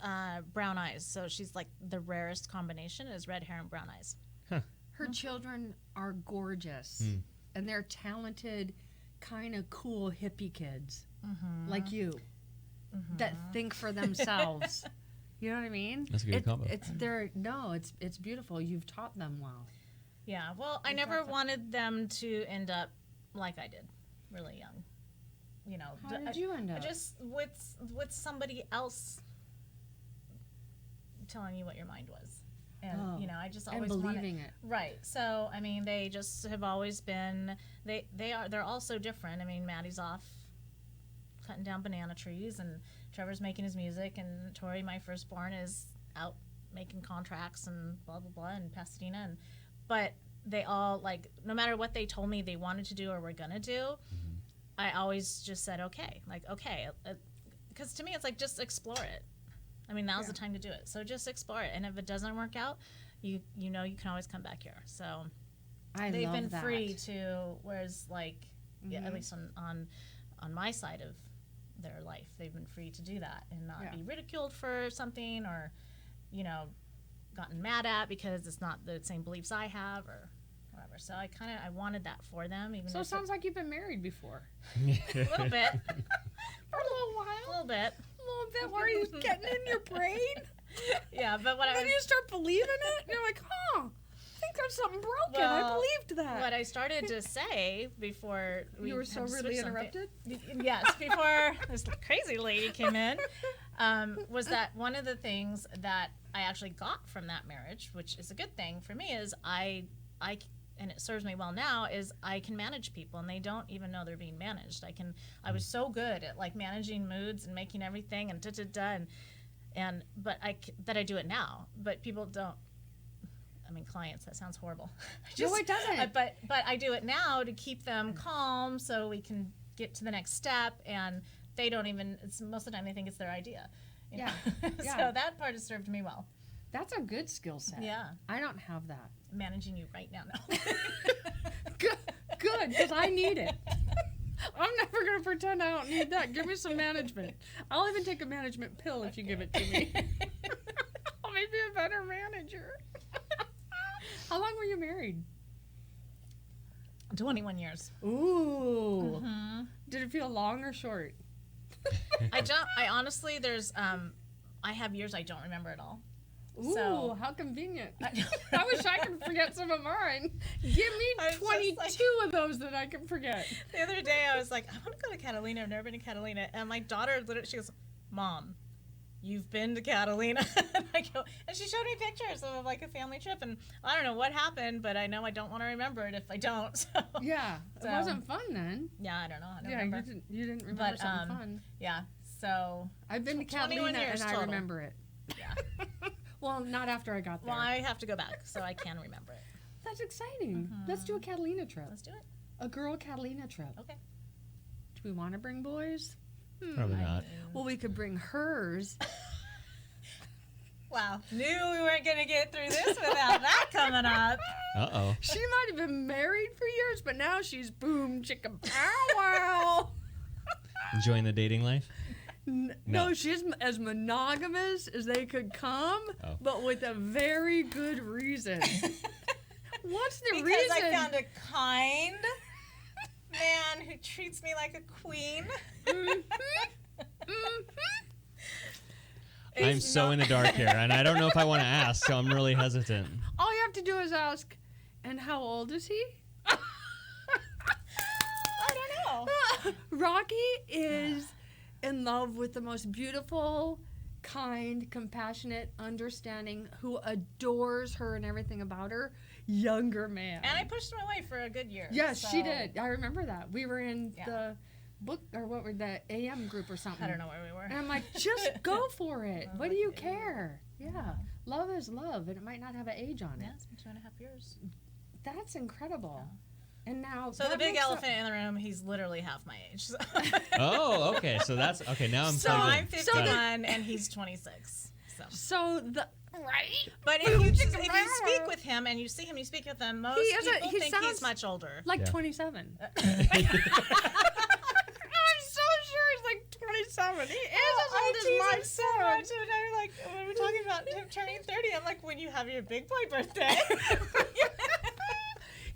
brown eyes, so she's like the rarest combination is red hair and brown eyes. Her children are gorgeous, and they're talented, kind of cool hippie kids like you that think for themselves. You know what I mean? That's a good combo. It's beautiful. You've taught them well. Yeah. Well, I never wanted them to end up like I did, really young. You know, How did you end up? Just with somebody else telling you what your mind was. And you know, I just always and believing it. Right. So I mean, they just have always been. They're all so different. I mean, Maddie's off cutting down banana trees, and Trevor's making his music, and Tori, my firstborn, is out making contracts and blah blah blah in Pasadena. But they all like, no matter what they told me they wanted to do or were gonna do, I always just said okay, because to me it's like just explore it. I mean, now's the time to do it. So just explore it, and if it doesn't work out, you know you can always come back here. So they've been free to, whereas like at least on my side of their life, they've been free to do that and not be ridiculed for something or gotten mad at because it's not the same beliefs I have or whatever. So I wanted that for them. Even so it sounds like you've been married before. A little bit. For a little while. A little bit. Where are you getting in your brain? Yeah, but then you start believing it, and you're like, I think there's something broken. I believed that. What I started to say before you were so rudely interrupted? Yes, before this crazy lady came in, was that one of the things that I actually got from that marriage, which is a good thing for me, is I and it serves me well now, is I can manage people and they don't even know they're being managed. I was so good at like managing moods and making everything and but I do it now, but people don't. I mean, clients, that sounds horrible. No, it doesn't. But I do it now to keep them calm so we can get to the next step, and they don't even, most of the time they think it's their idea. You know? So that part has served me well. That's a good skill set. Yeah. I don't have that. Managing you right now, no. Good, because I need it. I'm never going to pretend I don't need that. Give me some management. I'll even take a management pill if you give it to me. I'll make me a better manager. How long were you married? 21 years. Ooh. Did it feel long or short? I honestly, I have years I don't remember at all. Ooh, so, how convenient. I wish I could forget some of mine. Give me 22 of those that I can forget. The other day I was like, I want to go to Catalina. I've never been to Catalina. And my daughter literally, she goes, Mom, you've been to Catalina. And she showed me pictures of like a family trip. And I don't know what happened, but I know I don't want to remember it if I don't. So, yeah, it wasn't fun then. Yeah, I don't know. I don't remember. You didn't remember something fun. Yeah, so. I've been to Catalina and I remember it. Yeah. Well, not after I got there. Well, I have to go back, so I can remember it. That's exciting. Let's do a Catalina trip. Let's do it. A girl Catalina trip. Okay. Do we want to bring boys? Probably not. Well, we could bring hers. Wow. Knew we weren't going to get through this without that coming up. Uh-oh. She might have been married for years, but now she's boom, chicka, pow, wow. Enjoying the dating life? No, she's as monogamous as they could come, but with a very good reason. What's the reason? Because I found a kind man who treats me like a queen. I'm so in the dark here, and I don't know if I want to ask, so I'm really hesitant. All you have to do is ask, and how old is he? I don't know. Rocky is in love with the most beautiful, kind, compassionate, understanding, who adores her and everything about her, younger man. And I pushed him away for a good year. Yes, so. She did. I remember that. We were in the book, or what were the AM group or something. I don't know where we were. And I'm like, just go for it. What do you care? Yeah. Love is love, and it might not have an age on it. Yeah, it's been 2.5 years. That's incredible. Yeah. And now, so the big elephant in the room, he's literally half my age. So. Oh, okay. So that's okay. Now I'm. So I'm 51 and he's 26. So the right. But if you speak with him and you see him, you speak with him. Most people think he's much older. Like 27. I'm so sure he's like 27. He is as old as my son. So much, and I'm like, when we're talking about him turning 30, I'm like, when you have your big boy birthday.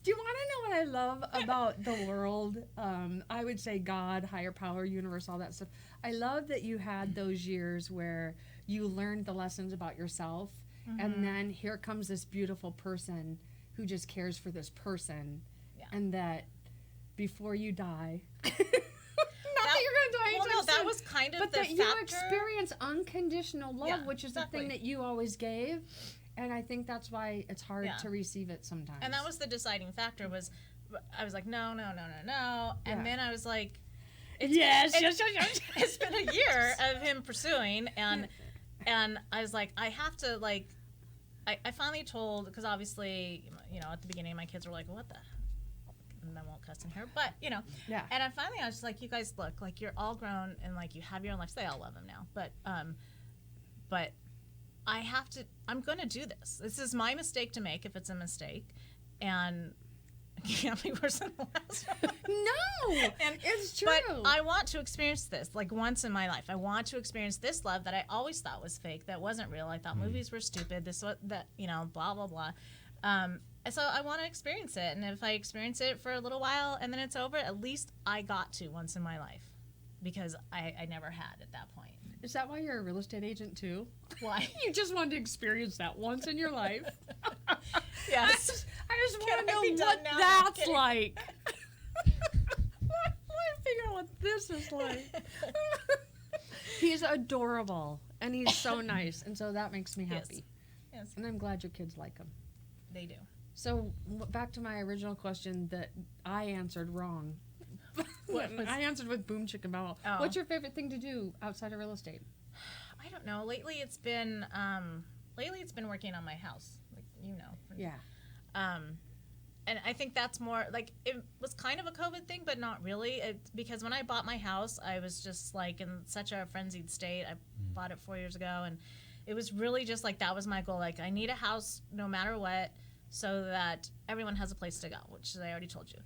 Do you want to know what I love about the world? I would say God, higher power, universe, all that stuff. I love that you had those years where you learned the lessons about yourself, and then here comes this beautiful person who just cares for this person, and that before you die, not that you're going to die anytime soon, that was kind of but the that factor. you experience unconditional love, which is the thing that you always gave. And I think that's why it's hard to receive it sometimes. And that was the deciding factor. I was like, no. And then I was like, yes. It's been a year of him pursuing, and I was like, I have to, like, I finally told, because obviously, at the beginning my kids were like, what the, and I won't cuss in here, but, and I was just like, you guys look, like, you're all grown, and, like, you have your own lives. They all love him now, but I'm going to do this. This is my mistake to make if it's a mistake. And it can't be worse than the last one. No, it's true. But I want to experience this, like, once in my life. I want to experience this love that I always thought was fake, that wasn't real. I thought movies were stupid, blah, blah, blah. So I want to experience it. And if I experience it for a little while and then it's over, at least I got to once in my life. Because I never had at that point. Is that why you're a real estate agent too? Why? You just wanted to experience that once in your life. Yes. I just want to know what that's like. Let me figure out what this is like. He's adorable, and he's so nice, and so that makes me happy. Yes. And I'm glad your kids like him. They do. So back to my original question that I answered wrong. I answered with boom chicken ball. Oh. What's your favorite thing to do outside of real estate? I don't know. Lately it's been working on my house, like, Yeah. And I think that's more like, it was kind of a COVID thing, but not really. Because when I bought my house, I was just like in such a frenzied state. I bought it 4 years ago, and it was really just like, that was my goal. Like, I need a house no matter what, so that everyone has a place to go, which I already told you.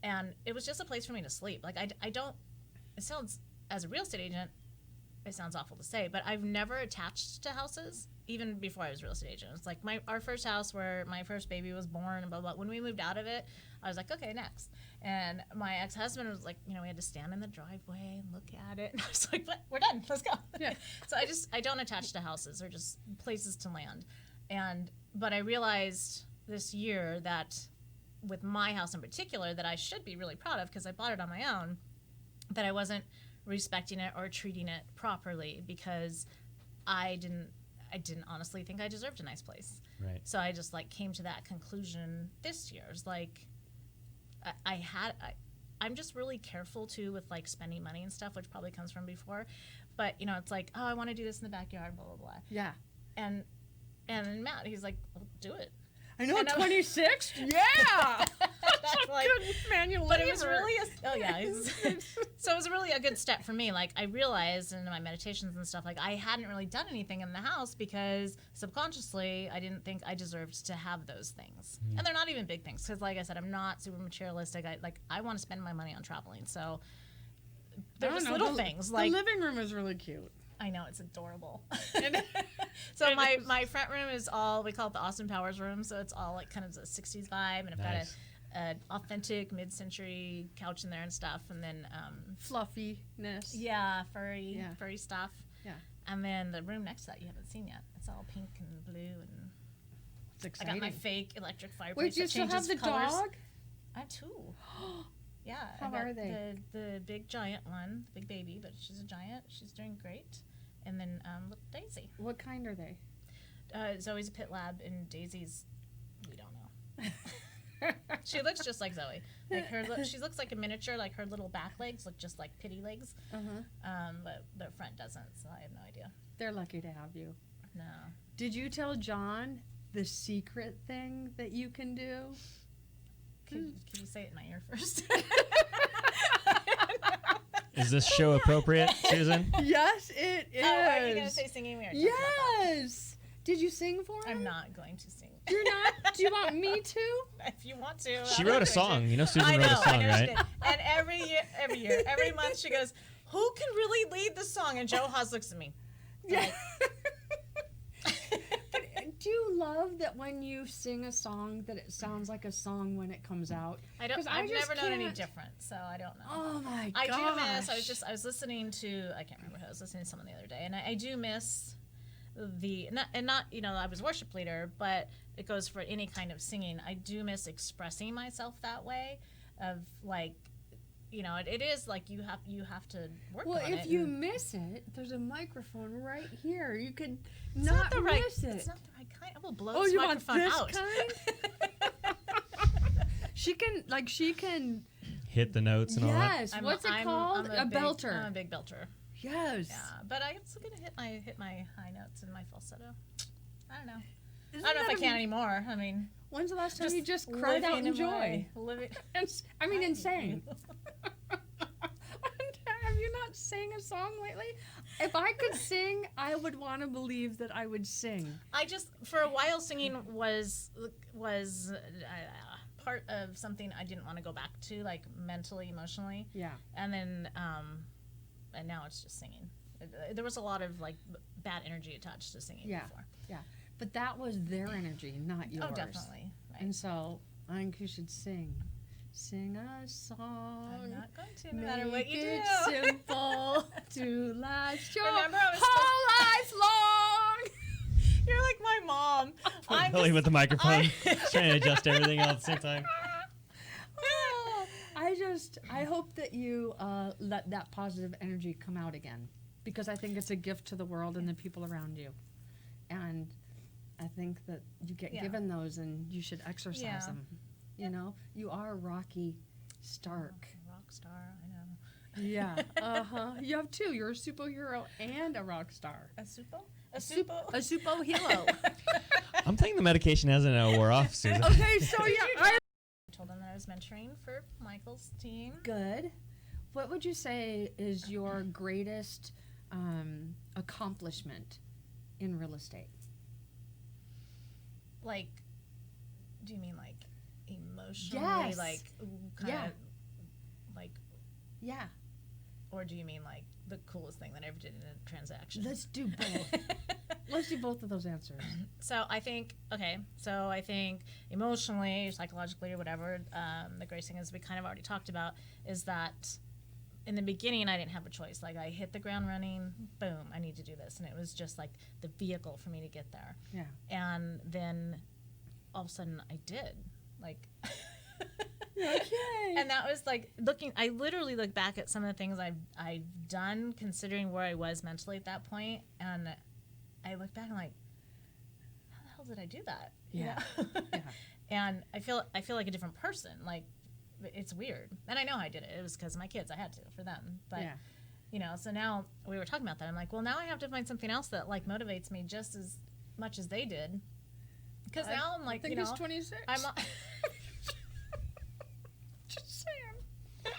And it was just a place for me to sleep. Like, I don't, it sounds, as a real estate agent, it sounds awful to say, but I've never attached to houses, even before I was a real estate agent. It's like our first house where my first baby was born and blah, blah. When we moved out of it, I was like, okay, next. And my ex-husband was like, we had to stand in the driveway and look at it. And I was like, but we're done, let's go. Yeah. So I don't attach to houses. They're just places to land. But I realized this year that with my house in particular, that I should be really proud of, because I bought it on my own, that I wasn't respecting it or treating it properly, because I didn't honestly think I deserved a nice place. Right. So I just came to that conclusion this year. It's like I'm just really careful too with spending money and stuff, which probably comes from before. But it's like, oh, I want to do this in the backyard, blah blah blah. Yeah. And Matt, he's like, well, do it. I know, 26? Yeah! That's a good manual labor. But it was really so it was really a good step for me. I realized in my meditations and stuff, I hadn't really done anything in the house, because subconsciously I didn't think I deserved to have those things. And they're not even big things, because like I said, I'm not super materialistic. I want to spend my money on traveling, so they're just little things. The living room is really cute. I know, it's adorable. So my front room is all, we call it the Austin Powers room, so it's all kind of the 60s vibe, and I've got an authentic mid-century couch in there and stuff, and then fluffiness. Yeah, furry stuff. Yeah. And then the room next to that you haven't seen yet. It's all pink and blue, and it's exciting. I got my fake electric fireplace. Wait, do you still have the colors. dog? I have two. Yeah. How are they? The big giant one, the big baby, but she's a giant. She's doing great. And then little Daisy. What kind are they? Zoe's a pit lab, and Daisy's, we don't know. She looks just like Zoe. She looks like a miniature. Her little back legs look just like pity legs. But the front doesn't, so I have no idea. They're lucky to have you. No. Did you tell John the secret thing that you can do? Can you say it in my ear first? Is this show appropriate, Susan? Yes, it is. Oh, are you going to say singing? We already talked about that. Yes. Did you sing for him? I'm not going to sing. You're not? Do you want me to? If you want to. She I'm wrote a going song. to. You know, Susan I wrote a know, song, I know right? she did. And every month she goes, who can really lead the song? And Joe Haas looks at me. Yeah. Do you love that when you sing a song that it sounds like a song when it comes out? I don't. 'Cause I I've just never known any can't- different, so I don't know. Oh my I gosh. do miss. I was listening to. I can't remember who I was listening to someone the other day, and I do miss not you know, I was worship leader, but it goes for any kind of singing. I do miss expressing myself that way, of like, you know, it is like you have to work Well, on it. if you miss it, there's a microphone right here. You could it's not the right. miss it. It's not the right kind. I will blow Oh, this you want microphone this out. kind? She can. Hit the notes and all that. Yes. What's it called? I'm A belter. I'm a big belter. Yes. Yeah, but I'm still gonna hit my high notes and my falsetto. I don't know. Isn't I don't know that if I can anymore. I mean, When's the last time you just cried out in joy? Living. I mean, insane. Have you not sang a song lately? If I could sing, I would want to believe that I would sing. I just, for a while, singing was part of something I didn't want to go back to, like mentally, emotionally. Yeah. And then, and now it's just singing. There was a lot of like bad energy attached to singing before. Yeah. But that was their energy, not yours. Oh, definitely. Right. And so I think you should sing. Sing a song. I'm not going to, no matter what you do. Make it simple to last your Remember, I was whole life long. You're like my mom. I'm Billy just- with the microphone, I- trying to adjust everything all at the same time. I hope that you let that positive energy come out again, because I think it's a gift to the world and the people around you. And I think that you get given those and you should exercise them. You know, you are Rocky Stark. Rock star, I know. Yeah. Uh-huh. You have two. You're a superhero and a rock star. A supo? A A supo? superhero. I'm thinking the medication hasn't wore off, Susan. Okay, so yeah. I told them that I was mentoring for Michael's team. Good. What would you say is your greatest accomplishment in real estate? Like, do you mean like emotionally? Yes. Like, kind of, like, Yeah. or do you mean like the coolest thing that I ever did in a transaction? Let's do both. Let's do both of those answers. So I think emotionally, psychologically, or whatever, the greatest thing, as we kind of already talked about, is that in the beginning I didn't have a choice. Like, I hit the ground running, boom, I need to do this. And it was just like the vehicle for me to get there. Yeah. And then all of a sudden I did. Like, Okay. and that was like I literally look back at some of the things I've done, considering where I was mentally at that point, and I look back and I'm like, how the hell did I do that? Yeah. You know? Yeah. And I feel like a different person. Like, it's weird. And I know I did it. It was because of my kids. I had to, for them. But, Yeah. you know, so now we were talking about that. I'm like, well, now I have to find something else that, like, motivates me just as much as they did. Because now I'm like, I think you know, he's 26. I'm Just saying.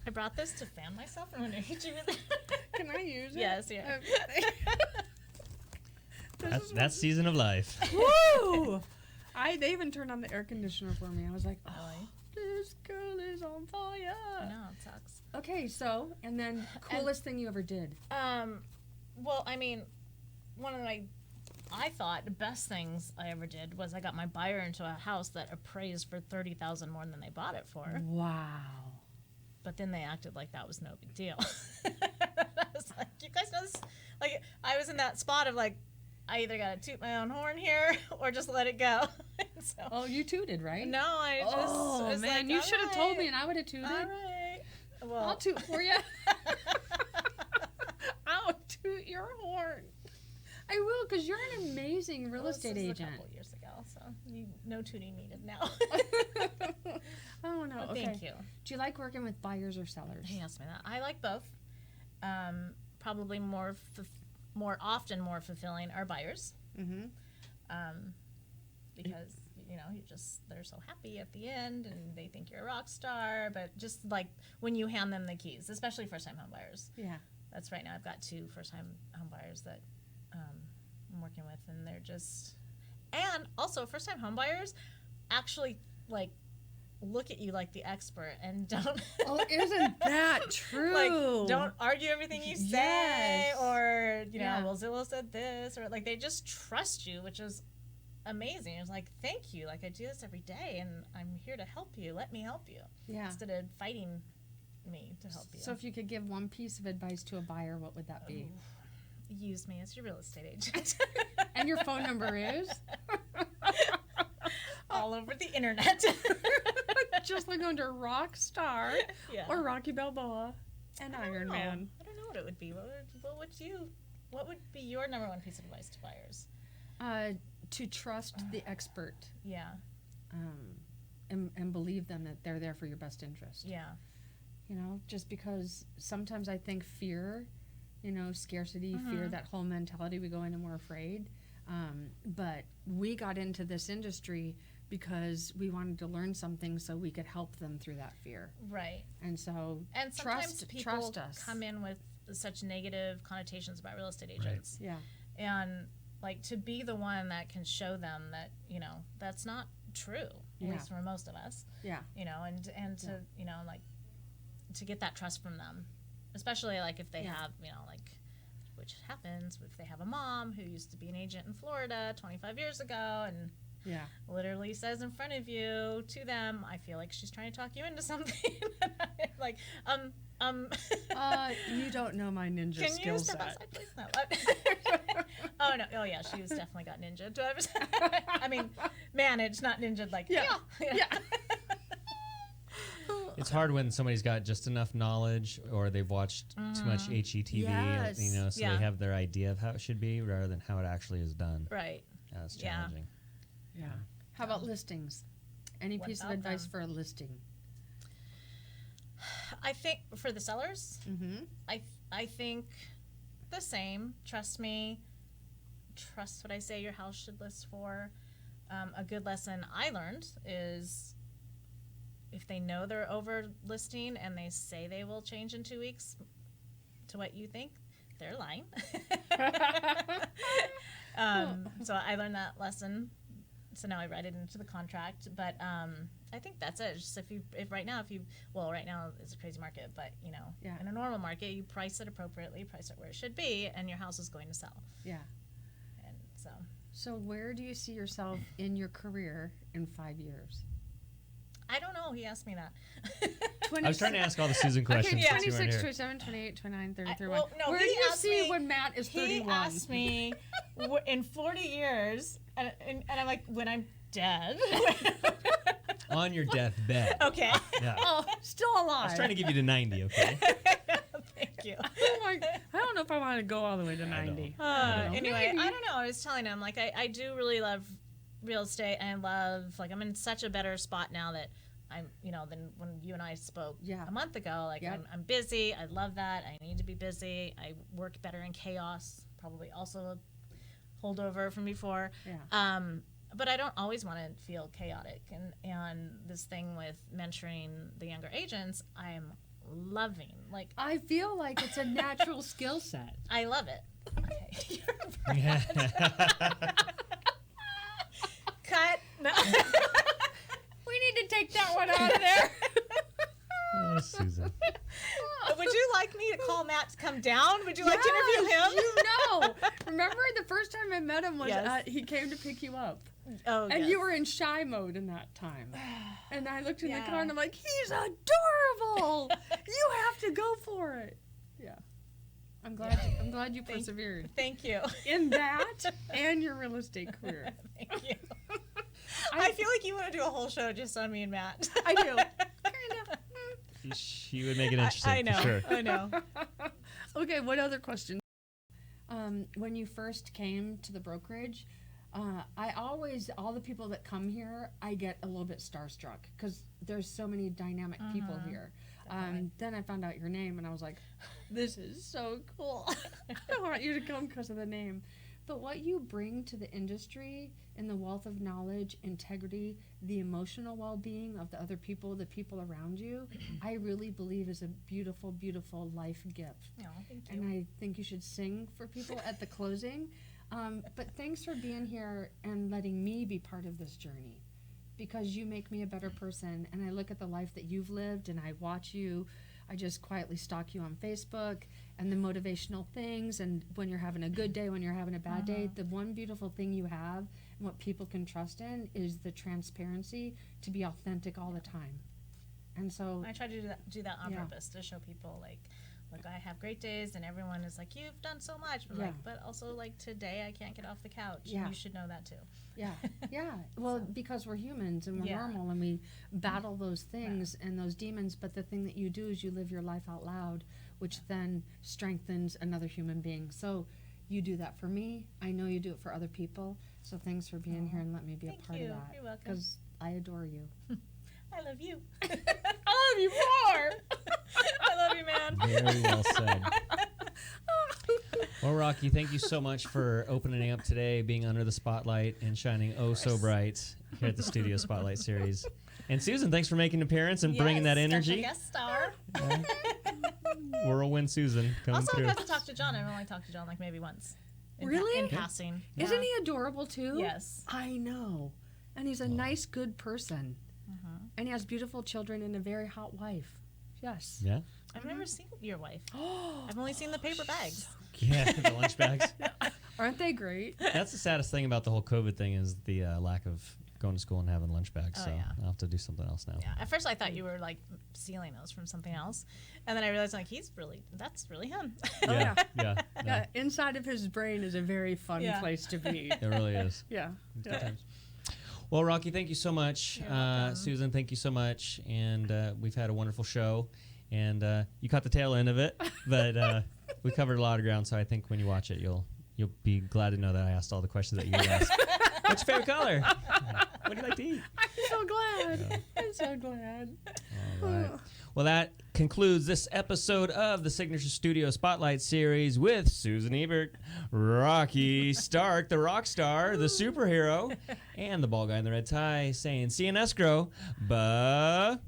I brought this to fan myself. I'm going to hit you with it. Can I use it? Yes, yeah. That's season of life. Woo! They even turned on the air conditioner for me. I was like, oh, Really? this girl is on fire. I know, it sucks. Okay, so, and then coolest thing you ever did? Well, I mean, one of I thought the best things I ever did was I got my buyer into a house that appraised for $30,000 more than they bought it for. Wow. But then they acted like that was no big deal. I was like, you guys know this? Like, I was in that spot of like, I either got to toot my own horn here or just let it go. So, Oh, you tooted, right? no, I just Oh, was man, like, you all should have told me right, and I would have tooted. all right. Well, I'll toot for you. I'll toot your horn. I will, because you're an amazing real estate this is agent. a couple years ago, so no tooting needed now. Oh, no. But Okay. thank you. Do you like working with buyers or sellers? He asked me that. I like both. Probably more often more fulfilling are buyers. Mm-hmm. Because they're so happy at the end and they think you're a rock star. But just like when you hand them the keys, especially first-time home buyers. Yeah. That's right now. I've got 2 first-time home buyers that I'm working with, and they're just, and also first-time home buyers actually like look at you like the expert and don't. Oh, isn't that true? Like, don't argue everything you say, Yes. or Yeah. well, Zillow said this, or like they just trust you, which is amazing. It's like, thank you. Like, I do this every day, and I'm here to help you. Let me help you, Yeah. instead of fighting me to help you. So if you could give one piece of advice to a buyer, what would that be? Use me as your real estate agent. And your phone number is? All over the internet. Just like under Rockstar Yeah. or Rocky Balboa and Iron Man. I don't know what it would be. What would be your number one piece of advice to buyers? To trust the expert Yeah. and believe them that they're there for your best interest. Yeah. You know, just because sometimes I think fear, scarcity, fear, that whole mentality, we go in and we're afraid. But we got into this industry because we wanted to learn something so we could help them through that fear. Right. And so And sometimes people trust us. come in with such negative connotations about real estate agents. Yeah. And like to be the one that can show them that, that's not true, at Yeah. least for most of us. Yeah. And to, like to get that trust from them, especially like if they have, which happens if they have a mom who used to be an agent in Florida 25 years ago and Yeah. literally says in front of you to them, I feel like she's trying to talk you into something. Like, You don't know my ninja can you skill step set. outside, please? No. Oh, no. Oh, yeah, she was definitely got ninja. I mean, managed, not ninja, like, Yeah. Yeah. It's hard when somebody's got just enough knowledge or they've watched too much HETV, Yes. so Yeah. they have their idea of how it should be rather than how it actually is done. Right. That's Yeah. challenging. Yeah. How about listings? Any What piece of about advice them? for a listing? I think for the sellers, Mm-hmm. I think the same. Trust me. Trust what I say your house should list for. A good lesson I learned is if they know they're over listing and they say they will change in 2 weeks to what you think, they're lying. So I learned that lesson. So now I write it into the contract. But I think that's it. Just right now it's a crazy market, but Yeah. in a normal market, you price it appropriately, price it where it should be, and your house is going to sell. Yeah. And so So where do you see yourself in your career in 5 years? I don't know. He asked me that. I was trying to ask all the Susan questions. Okay, but you weren't 26, here. 27, 28, 29, 30, 31. well, no, Where he do you asked see me- when Matt is 31? He asked me in 40 years, and I'm like, when I'm dead. On your deathbed. Okay. Yeah. Oh, still alive. I was trying to give you to 90, okay? Thank you. I don't know if I want to go all the way to 90. I don't know. Anyway, Maybe. I don't know. I was telling him, like, I do really love real estate. I love, like, I'm in such a better spot now that I'm, than when you and I spoke Yeah. a month ago. Like, Yep. I'm busy. I love that. I need to be busy. I work better in chaos. Probably also a holdover from before. Yeah. But I don't always want to feel chaotic. And this thing with mentoring the younger agents, I'm loving. Like, I feel like it's a natural skill set. I love it. Okay. Cut. No. We need to take that one out of there. Oh, Susan. Would you like me to call Matt to come down? Would you like to interview him? You know. Remember the first time I met him was Yes. he came to pick you up. Oh, And yes. you were in shy mode in that time. And I looked in the Yeah. car and I'm like, he's adorable. You have to go for it. Yeah. I'm glad you persevered Thank you. in that and your real estate career. Thank you. I feel like you want to do a whole show just on me and Matt. I do. Kind of. She would make it interesting, I know. for sure. I know. Okay, what other questions? When you first came to the brokerage, all the people that come here, I get a little bit starstruck because there's so many dynamic people here. Then I found out your name and I was like, this is so cool. I want you to come because of the name. But what you bring to the industry and the wealth of knowledge, integrity, the emotional well-being of the other people, the people around you, I really believe is a beautiful, beautiful life gift. Oh, thank you. And I think you should sing for people at the closing. But thanks for being here and letting me be part of this journey, because you make me a better person. And I look at the life that you've lived, and I watch you. I just quietly stalk you on Facebook and the motivational things, and when you're having a good day, when you're having a bad day, the one beautiful thing you have and what people can trust in is the transparency to be authentic all the time. And so I try to do that on Yeah. purpose to show people, like, look, I have great days, and everyone is like, you've done so much. But, Yeah. but also, like, today I can't get off the couch. Yeah. You should know that, too. yeah. Well, because we're humans and we're Yeah. normal and we battle those things and those demons, but the thing that you do is you live your life out loud, which then strengthens another human being. So you do that for me. I know you do it for other people. So thanks for being here and let me be Thank a part you. of that. You're welcome. Because I adore you. I love you. I love you more. I love you, man. Very well said. Well, Rocky, thank you so much for opening up today, being under the spotlight and shining oh so bright here at the Studio Spotlight Series. And Susan, thanks for making an appearance and bringing that Yes, energy. guest star. Whirlwind Susan coming Also, through. I got to talk to John. I've only talked to John like maybe once. Really? In passing. Isn't he adorable too? Yes. I know. And he's a nice, good person. And he has beautiful children and a very hot wife. Yes. Yeah? I've never seen your wife. I've only seen the paper bags. Yeah, the lunch bags. Aren't they great? That's the saddest thing about the whole COVID thing is the lack of going to school and having lunch bags. Oh, So yeah. I'll have to do something else now. Yeah. At first, I thought you were like stealing those from something else, and then I realized like that's really him. Yeah, yeah. Yeah, inside of his brain is a very fun Yeah. place to be. It really is. Yeah. It's good times. Well, Rocky, thank you so much. You're welcome. Susan, thank you so much. And we've had a wonderful show. And you caught the tail end of it, but we covered a lot of ground. So I think when you watch it, you'll be glad to know that I asked all the questions that you asked. What's your favorite color? What do you like to eat? I'm so glad. I'm so glad. All right. Well, that concludes this episode of the Signature Studio Spotlight Series with Susan Ebert, Rocky Stark, the rock star, the superhero, and the bald guy in the red tie saying, see you in escrow. Bye.